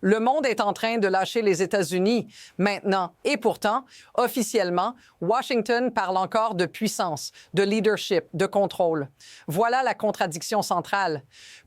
Le monde est en train de lâcher les États-Unis maintenant. Et pourtant, officiellement, Washington parle encore de puissance, de leadership, de contrôle. Voilà la contradiction centrale.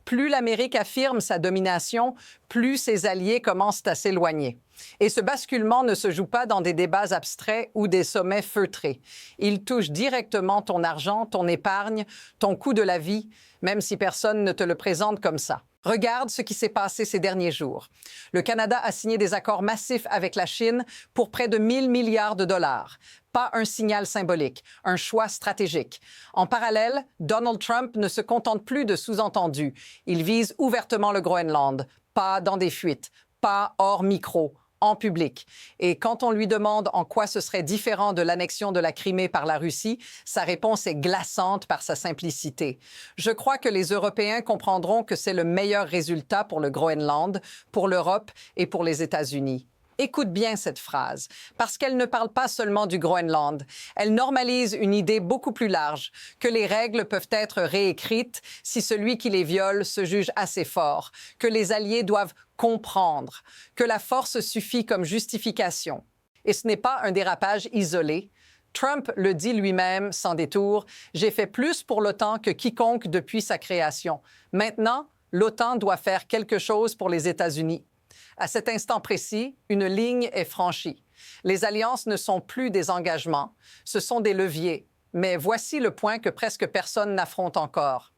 Plus l'Amérique affirme sa domination, plus ses alliés commencent à s'éloigner. Et ce basculement ne se joue pas dans des débats abstraits ou des sommets feutrés. Il touche directement ton argent, ton épargne, ton coût de la vie, même si personne ne te le présente comme ça. Regarde ce qui s'est passé ces derniers jours. Le Canada a signé des accords massifs avec la Chine pour près de 1 000 milliards de dollars. Pas un signal symbolique, un choix stratégique. En parallèle, Donald Trump ne se contente plus de sous-entendus. Il vise ouvertement le Groenland, pas dans des fuites, pas hors micro, en public. Et quand on lui demande en quoi ce serait différent de l'annexion de la Crimée par la Russie, sa réponse est glaçante par sa simplicité. Je crois que les Européens comprendront que c'est le meilleur résultat pour le Groenland, pour l'Europe et pour les États-Unis. Écoute bien cette phrase, parce qu'elle ne parle pas seulement du Groenland. Elle normalise une idée beaucoup plus large, que les règles peuvent être réécrites si celui qui les viole se juge assez fort, que les alliés doivent comprendre, que la force suffit comme justification. Et ce n'est pas un dérapage isolé. Trump le dit lui-même sans détour, « J'ai fait plus pour l'OTAN que quiconque depuis sa création. Maintenant, l'OTAN doit faire quelque chose pour les États-Unis. » À cet instant précis, une ligne est franchie. Les alliances ne sont plus des engagements, ce sont des leviers. Mais voici le point que presque personne n'affronte encore.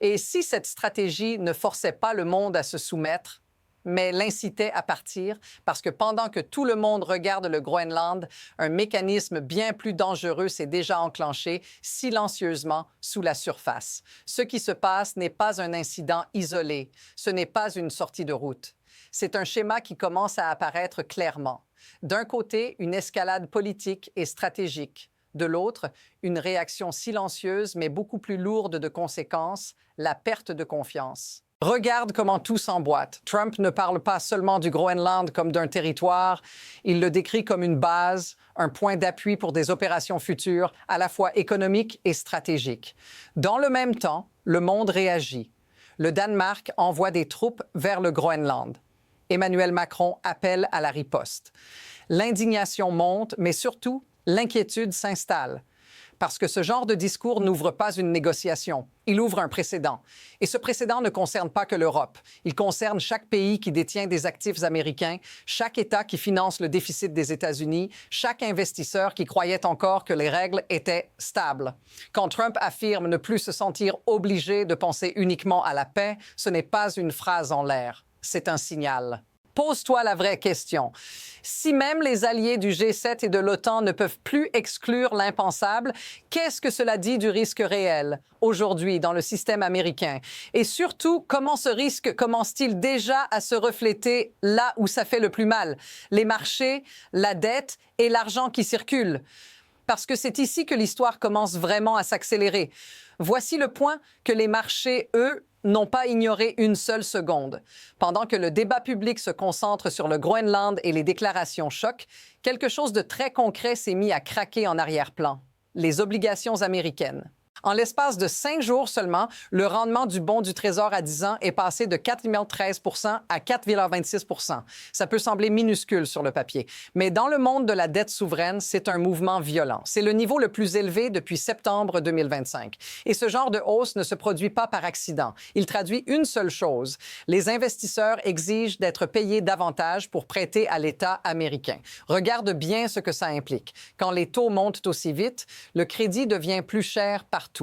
Et si cette stratégie ne forçait pas le monde à se soumettre, mais l'incitait à partir, parce que pendant que tout le monde regarde le Groenland, un mécanisme bien plus dangereux s'est déjà enclenché silencieusement sous la surface. Ce qui se passe n'est pas un incident isolé, ce n'est pas une sortie de route. C'est un schéma qui commence à apparaître clairement. D'un côté, une escalade politique et stratégique. De l'autre, une réaction silencieuse mais beaucoup plus lourde de conséquences, la perte de confiance. Regarde comment tout s'emboîte. Trump ne parle pas seulement du Groenland comme d'un territoire, il le décrit comme une base, un point d'appui pour des opérations futures, à la fois économiques et stratégiques. Dans le même temps, le monde réagit. Le Danemark envoie des troupes vers le Groenland. Emmanuel Macron appelle à la riposte. L'indignation monte, mais surtout, l'inquiétude s'installe. Parce que ce genre de discours n'ouvre pas une négociation, il ouvre un précédent. Et ce précédent ne concerne pas que l'Europe. Il concerne chaque pays qui détient des actifs américains, chaque État qui finance le déficit des États-Unis, chaque investisseur qui croyait encore que les règles étaient stables. Quand Trump affirme ne plus se sentir obligé de penser uniquement à la paix, ce n'est pas une phrase en l'air, c'est un signal. Pose-toi la vraie question. Si même les alliés du G7 et de l'OTAN ne peuvent plus exclure l'impensable, qu'est-ce que cela dit du risque réel aujourd'hui dans le système américain? Et surtout, comment ce risque commence-t-il déjà à se refléter là où ça fait le plus mal? Les marchés, la dette et l'argent qui circule. Parce que c'est ici que l'histoire commence vraiment à s'accélérer. Voici le point que les marchés, eux, n'ont pas ignoré une seule seconde. Pendant que le débat public se concentre sur le Groenland et les déclarations choc, quelque chose de très concret s'est mis à craquer en arrière-plan. Les obligations américaines. En l'espace de 5 jours seulement, le rendement du bon du Trésor à 10 ans est passé de 4,13 % à 4,26 %. Ça peut sembler minuscule sur le papier, mais dans le monde de la dette souveraine, c'est un mouvement violent. C'est le niveau le plus élevé depuis septembre 2025. Et ce genre de hausse ne se produit pas par accident. Il traduit une seule chose. Les investisseurs exigent d'être payés davantage pour prêter à l'État américain. Regarde bien ce que ça implique. Quand les taux montent aussi vite, le crédit devient plus cher partout.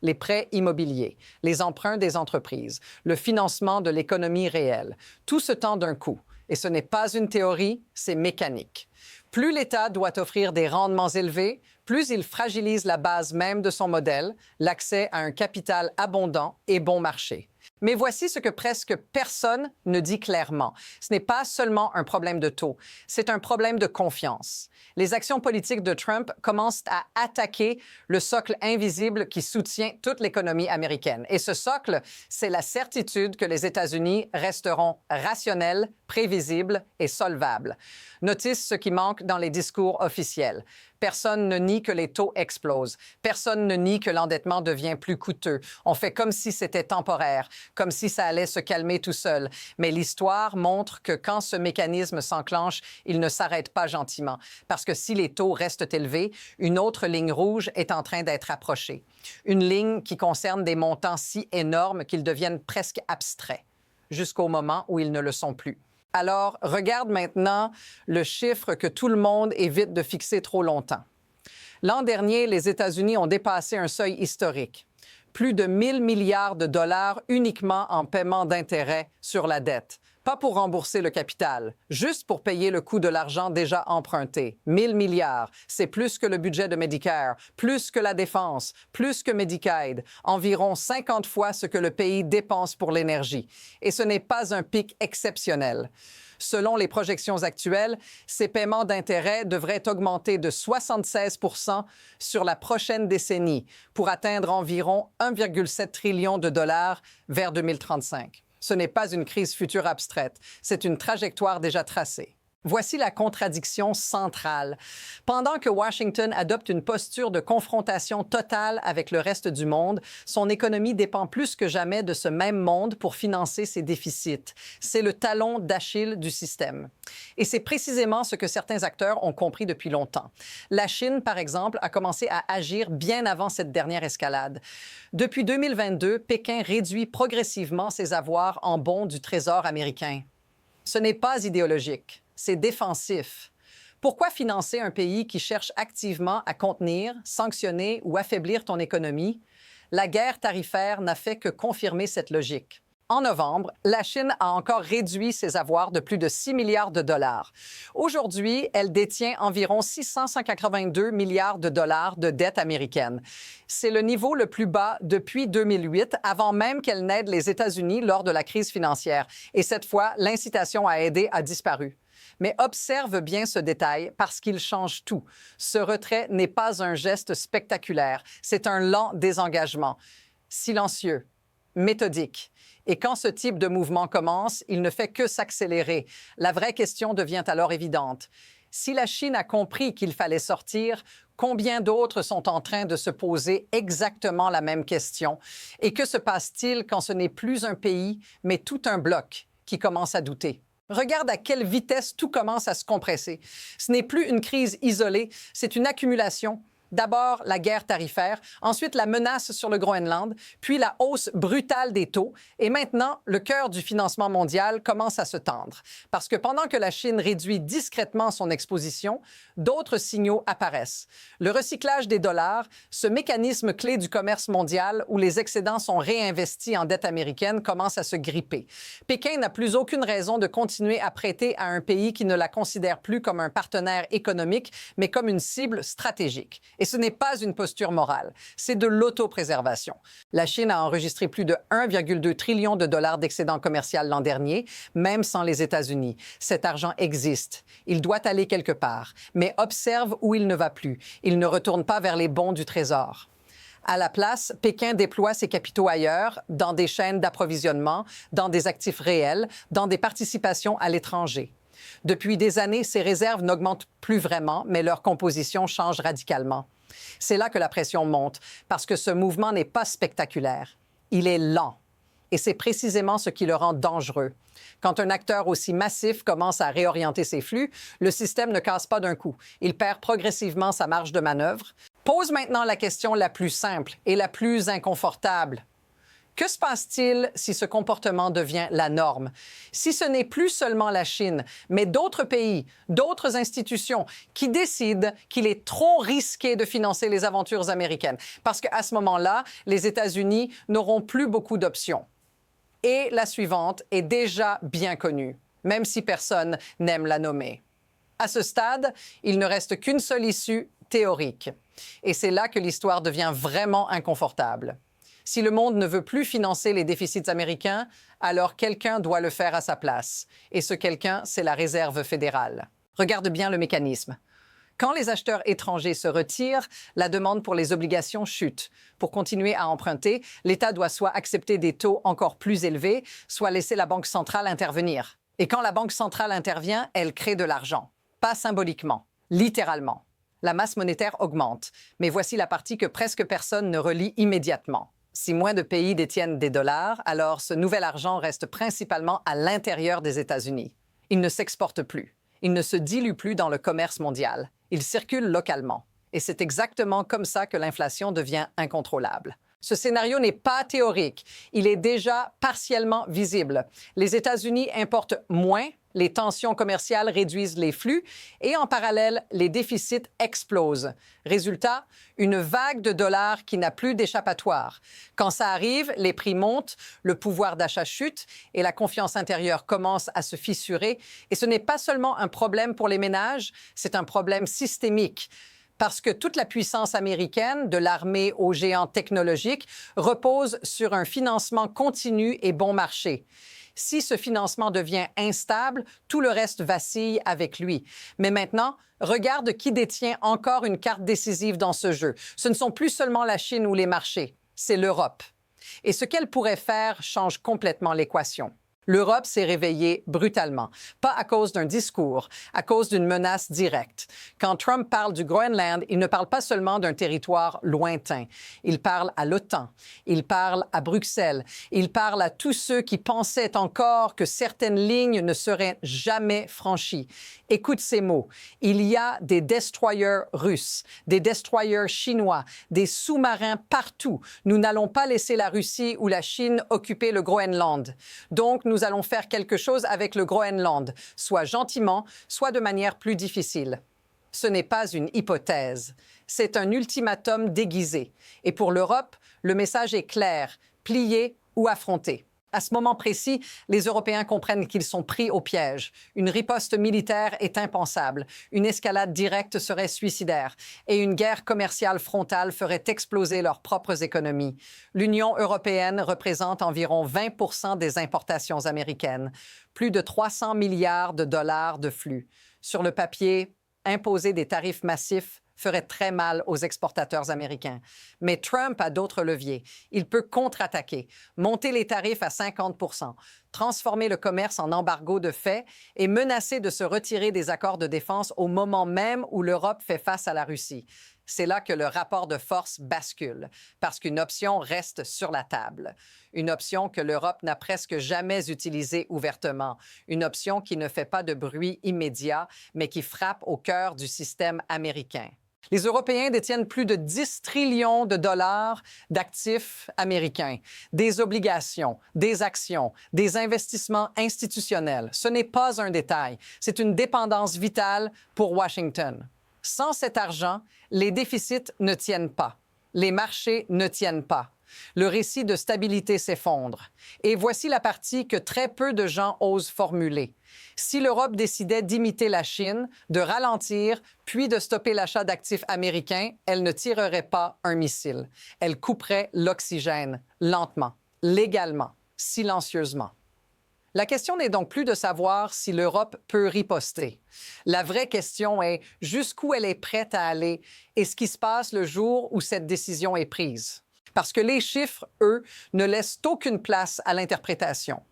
Les prêts immobiliers, les emprunts des entreprises, le financement de l'économie réelle. Tout se tend d'un coup. Et ce n'est pas une théorie, c'est mécanique. Plus l'État doit offrir des rendements élevés, plus il fragilise la base même de son modèle, l'accès à un capital abondant et bon marché. Mais voici ce que presque personne ne dit clairement. Ce n'est pas seulement un problème de taux, c'est un problème de confiance. Les actions politiques de Trump commencent à attaquer le socle invisible qui soutient toute l'économie américaine. Et ce socle, c'est la certitude que les États-Unis resteront rationnels, prévisibles et solvables. Notice ce qui manque dans les discours officiels. Personne ne nie que les taux explosent. Personne ne nie que l'endettement devient plus coûteux. On fait comme si c'était temporaire, comme si ça allait se calmer tout seul. Mais l'histoire montre que quand ce mécanisme s'enclenche, il ne s'arrête pas gentiment. Parce que si les taux restent élevés, une autre ligne rouge est en train d'être approchée. Une ligne qui concerne des montants si énormes qu'ils deviennent presque abstraits, jusqu'au moment où ils ne le sont plus. Alors, regarde maintenant le chiffre que tout le monde évite de fixer trop longtemps. L'an dernier, les États-Unis ont dépassé un seuil historique. Plus de 1 000 milliards de dollars uniquement en paiement d'intérêts sur la dette. Pas pour rembourser le capital, juste pour payer le coût de l'argent déjà emprunté. 1 000 milliards, c'est plus que le budget de Medicare, plus que la défense, plus que Medicaid, environ 50 fois ce que le pays dépense pour l'énergie. Et ce n'est pas un pic exceptionnel. Selon les projections actuelles, ces paiements d'intérêts devraient augmenter de 76 % sur la prochaine décennie pour atteindre environ 1,7 trillion de dollars vers 2035. Ce n'est pas une crise future abstraite, c'est une trajectoire déjà tracée. Voici la contradiction centrale. Pendant que Washington adopte une posture de confrontation totale avec le reste du monde, son économie dépend plus que jamais de ce même monde pour financer ses déficits. C'est le talon d'Achille du système. Et c'est précisément ce que certains acteurs ont compris depuis longtemps. La Chine, par exemple, a commencé à agir bien avant cette dernière escalade. Depuis 2022, Pékin réduit progressivement ses avoirs en bons du Trésor américain. Ce n'est pas idéologique. C'est défensif. Pourquoi financer un pays qui cherche activement à contenir, sanctionner ou affaiblir ton économie? La guerre tarifaire n'a fait que confirmer cette logique. En novembre, la Chine a encore réduit ses avoirs de plus de 6 milliards de dollars. Aujourd'hui, elle détient environ 682 milliards de dollars de dette américaine. C'est le niveau le plus bas depuis 2008, avant même qu'elle n'aide les États-Unis lors de la crise financière. Et cette fois, l'incitation à aider a disparu. Mais observe bien ce détail parce qu'il change tout. Ce retrait n'est pas un geste spectaculaire, c'est un lent désengagement, silencieux, méthodique. Et quand ce type de mouvement commence, il ne fait que s'accélérer. La vraie question devient alors évidente. Si la Chine a compris qu'il fallait sortir, combien d'autres sont en train de se poser exactement la même question? Et que se passe-t-il quand ce n'est plus un pays, mais tout un bloc qui commence à douter? Regarde à quelle vitesse tout commence à se compresser. Ce n'est plus une crise isolée, c'est une accumulation. D'abord, la guerre tarifaire, ensuite la menace sur le Groenland, puis la hausse brutale des taux. Et maintenant, le cœur du financement mondial commence à se tendre. Parce que pendant que la Chine réduit discrètement son exposition, d'autres signaux apparaissent. Le recyclage des dollars, ce mécanisme clé du commerce mondial où les excédents sont réinvestis en dette américaine, commence à se gripper. Pékin n'a plus aucune raison de continuer à prêter à un pays qui ne la considère plus comme un partenaire économique, mais comme une cible stratégique. Et ce n'est pas une posture morale, c'est de l'autopréservation. La Chine a enregistré plus de 1,2 trillion de dollars d'excédent commercial l'an dernier, même sans les États-Unis. Cet argent existe. Il doit aller quelque part. Mais observe où il ne va plus. Il ne retourne pas vers les bons du Trésor. À la place, Pékin déploie ses capitaux ailleurs, dans des chaînes d'approvisionnement, dans des actifs réels, dans des participations à l'étranger. Depuis des années, ces réserves n'augmentent plus vraiment, mais leur composition change radicalement. C'est là que la pression monte, parce que ce mouvement n'est pas spectaculaire. Il est lent. Et c'est précisément ce qui le rend dangereux. Quand un acteur aussi massif commence à réorienter ses flux, le système ne casse pas d'un coup. Il perd progressivement sa marge de manœuvre. Pose maintenant la question la plus simple et la plus inconfortable. Que se passe-t-il si ce comportement devient la norme? Si ce n'est plus seulement la Chine, mais d'autres pays, d'autres institutions qui décident qu'il est trop risqué de financer les aventures américaines, parce qu'à ce moment-là, les États-Unis n'auront plus beaucoup d'options. Et la suivante est déjà bien connue, même si personne n'aime la nommer. À ce stade, il ne reste qu'une seule issue théorique. Et c'est là que l'histoire devient vraiment inconfortable. Si le monde ne veut plus financer les déficits américains, alors quelqu'un doit le faire à sa place. Et ce quelqu'un, c'est la Réserve fédérale. Regarde bien le mécanisme. Quand les acheteurs étrangers se retirent, la demande pour les obligations chute. Pour continuer à emprunter, l'État doit soit accepter des taux encore plus élevés, soit laisser la Banque centrale intervenir. Et quand la Banque centrale intervient, elle crée de l'argent. Pas symboliquement, littéralement. La masse monétaire augmente, mais voici la partie que presque personne ne relie immédiatement. Si moins de pays détiennent des dollars, alors ce nouvel argent reste principalement à l'intérieur des États-Unis. Il ne s'exporte plus. Il ne se dilue plus dans le commerce mondial. Il circule localement. Et c'est exactement comme ça que l'inflation devient incontrôlable. Ce scénario n'est pas théorique. Il est déjà partiellement visible. Les États-Unis importent moins, les tensions commerciales réduisent les flux et en parallèle, les déficits explosent. Résultat, une vague de dollars qui n'a plus d'échappatoire. Quand ça arrive, les prix montent, le pouvoir d'achat chute et la confiance intérieure commence à se fissurer. Et ce n'est pas seulement un problème pour les ménages, c'est un problème systémique. Parce que toute la puissance américaine, de l'armée aux géants technologiques, repose sur un financement continu et bon marché. Si ce financement devient instable, tout le reste vacille avec lui. Mais maintenant, regarde qui détient encore une carte décisive dans ce jeu. Ce ne sont plus seulement la Chine ou les marchés, c'est l'Europe. Et ce qu'elle pourrait faire change complètement l'équation. L'Europe s'est réveillée brutalement, pas à cause d'un discours, à cause d'une menace directe. Quand Trump parle du Groenland, il ne parle pas seulement d'un territoire lointain. Il parle à l'OTAN, il parle à Bruxelles, il parle à tous ceux qui pensaient encore que certaines lignes ne seraient jamais franchies. Écoute ces mots. Il y a des destroyers russes, des destroyers chinois, des sous-marins partout. Nous n'allons pas laisser la Russie ou la Chine occuper le Groenland. Donc, nous allons faire quelque chose avec le Groenland, soit gentiment, soit de manière plus difficile. Ce n'est pas une hypothèse, c'est un ultimatum déguisé. Et pour l'Europe, le message est clair, plier ou affronter. À ce moment précis, les Européens comprennent qu'ils sont pris au piège. Une riposte militaire est impensable. Une escalade directe serait suicidaire. Et une guerre commerciale frontale ferait exploser leurs propres économies. L'Union européenne représente environ 20% des importations américaines. Plus de 300 milliards de dollars de flux. Sur le papier, imposer des tarifs massifs ferait très mal aux exportateurs américains. Mais Trump a d'autres leviers. Il peut contre-attaquer, monter les tarifs à 50%, transformer le commerce en embargo de fait et menacer de se retirer des accords de défense au moment même où l'Europe fait face à la Russie. C'est là que le rapport de force bascule, parce qu'une option reste sur la table. Une option que l'Europe n'a presque jamais utilisée ouvertement. Une option qui ne fait pas de bruit immédiat, mais qui frappe au cœur du système américain. Les Européens détiennent plus de 10 trillions de dollars d'actifs américains, des obligations, des actions, des investissements institutionnels. Ce n'est pas un détail, c'est une dépendance vitale pour Washington. Sans cet argent, les déficits ne tiennent pas, les marchés ne tiennent pas. Le récit de stabilité s'effondre. Et voici la partie que très peu de gens osent formuler. Si l'Europe décidait d'imiter la Chine, de ralentir, puis de stopper l'achat d'actifs américains, elle ne tirerait pas un missile. Elle couperait l'oxygène, lentement, légalement, silencieusement. La question n'est donc plus de savoir si l'Europe peut riposter. La vraie question est jusqu'où elle est prête à aller et ce qui se passe le jour où cette décision est prise. Parce que les chiffres, eux, ne laissent aucune place à l'interprétation.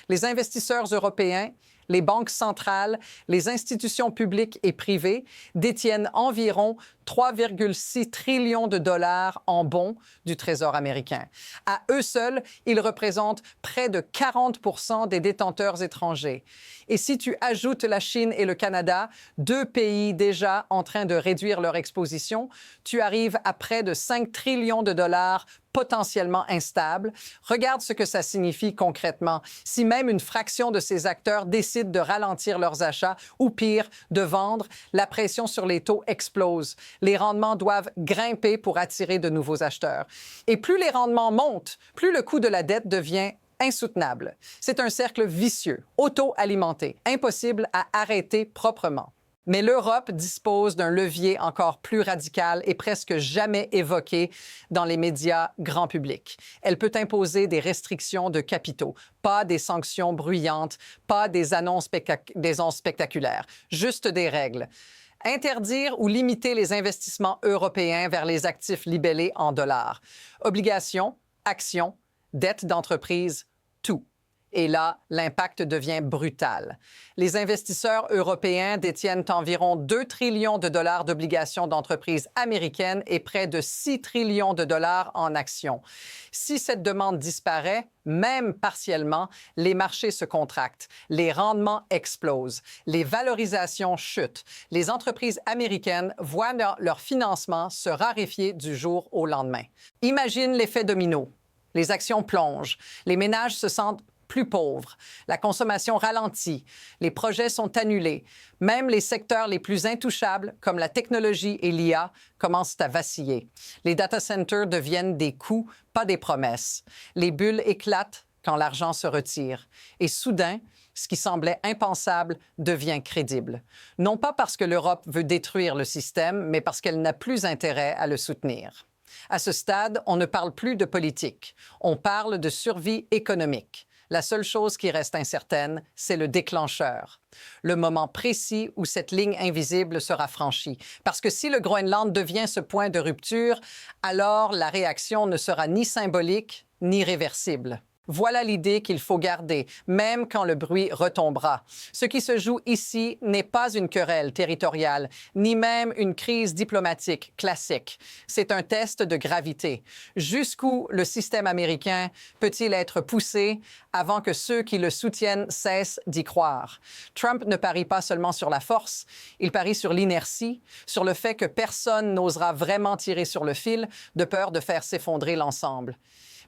Les investisseurs européens, les banques centrales, les institutions publiques et privées détiennent environ 3,6 trillions de dollars en bons du Trésor américain. À eux seuls, ils représentent près de 40% des détenteurs étrangers. Et si tu ajoutes la Chine et le Canada, deux pays déjà en train de réduire leur exposition, tu arrives à près de 5 trillions de dollars potentiellement instables. Regarde ce que ça signifie concrètement. Si même une fraction de ces acteurs décide de ralentir leurs achats ou pire, de vendre, la pression sur les taux explose. Les rendements doivent grimper pour attirer de nouveaux acheteurs. Et plus les rendements montent, plus le coût de la dette devient insoutenable. C'est un cercle vicieux, auto-alimenté, impossible à arrêter proprement. Mais l'Europe dispose d'un levier encore plus radical et presque jamais évoqué dans les médias grand public. Elle peut imposer des restrictions de capitaux, pas des sanctions bruyantes, pas des annonces spectaculaires, juste des règles. Interdire ou limiter les investissements européens vers les actifs libellés en dollars. Obligations, actions, dettes d'entreprise, tout. Et là, l'impact devient brutal. Les investisseurs européens détiennent environ 2 trillions de dollars d'obligations d'entreprises américaines et près de 6 trillions de dollars en actions. Si cette demande disparaît, même partiellement, les marchés se contractent, les rendements explosent, les valorisations chutent. Les entreprises américaines voient leur financement se raréfier du jour au lendemain. Imagine l'effet domino. Les actions plongent, les ménages se sentent plus pauvres, la consommation ralentit, les projets sont annulés. Même les secteurs les plus intouchables, comme la technologie et l'IA, commencent à vaciller. Les data centers deviennent des coûts, pas des promesses. Les bulles éclatent quand l'argent se retire. Et soudain, ce qui semblait impensable devient crédible. Non pas parce que l'Europe veut détruire le système, mais parce qu'elle n'a plus intérêt à le soutenir. À ce stade, on ne parle plus de politique. On parle de survie économique. La seule chose qui reste incertaine, c'est le déclencheur, le moment précis où cette ligne invisible sera franchie. Parce que si le Groenland devient ce point de rupture, alors la réaction ne sera ni symbolique ni réversible. Voilà l'idée qu'il faut garder, même quand le bruit retombera. Ce qui se joue ici n'est pas une querelle territoriale, ni même une crise diplomatique classique. C'est un test de gravité. Jusqu'où le système américain peut-il être poussé avant que ceux qui le soutiennent cessent d'y croire? Trump ne parie pas seulement sur la force, il parie sur l'inertie, sur le fait que personne n'osera vraiment tirer sur le fil de peur de faire s'effondrer l'ensemble.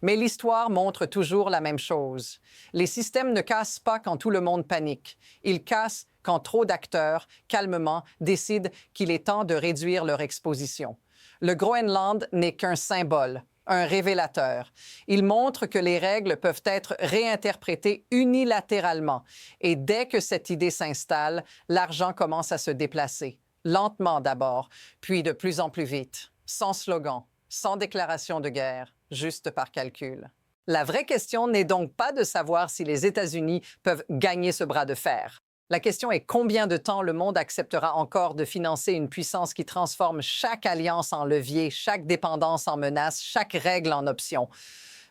Mais l'histoire montre toujours la même chose. Les systèmes ne cassent pas quand tout le monde panique. Ils cassent quand trop d'acteurs, calmement, décident qu'il est temps de réduire leur exposition. Le Groenland n'est qu'un symbole, un révélateur. Il montre que les règles peuvent être réinterprétées unilatéralement. Et dès que cette idée s'installe, l'argent commence à se déplacer. Lentement d'abord, puis de plus en plus vite. Sans slogan, sans déclaration de guerre. Juste par calcul. La vraie question n'est donc pas de savoir si les États-Unis peuvent gagner ce bras de fer. La question est combien de temps le monde acceptera encore de financer une puissance qui transforme chaque alliance en levier, chaque dépendance en menace, chaque règle en option.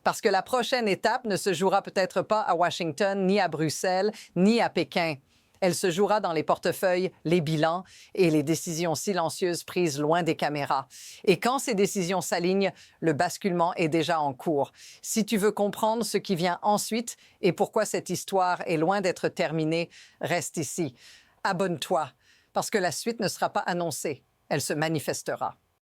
Parce que la prochaine étape ne se jouera peut-être pas à Washington, ni à Bruxelles, ni à Pékin. Elle se jouera dans les portefeuilles, les bilans et les décisions silencieuses prises loin des caméras. Et quand ces décisions s'alignent, le basculement est déjà en cours. Si tu veux comprendre ce qui vient ensuite et pourquoi cette histoire est loin d'être terminée, reste ici. Abonne-toi, parce que la suite ne sera pas annoncée, elle se manifestera.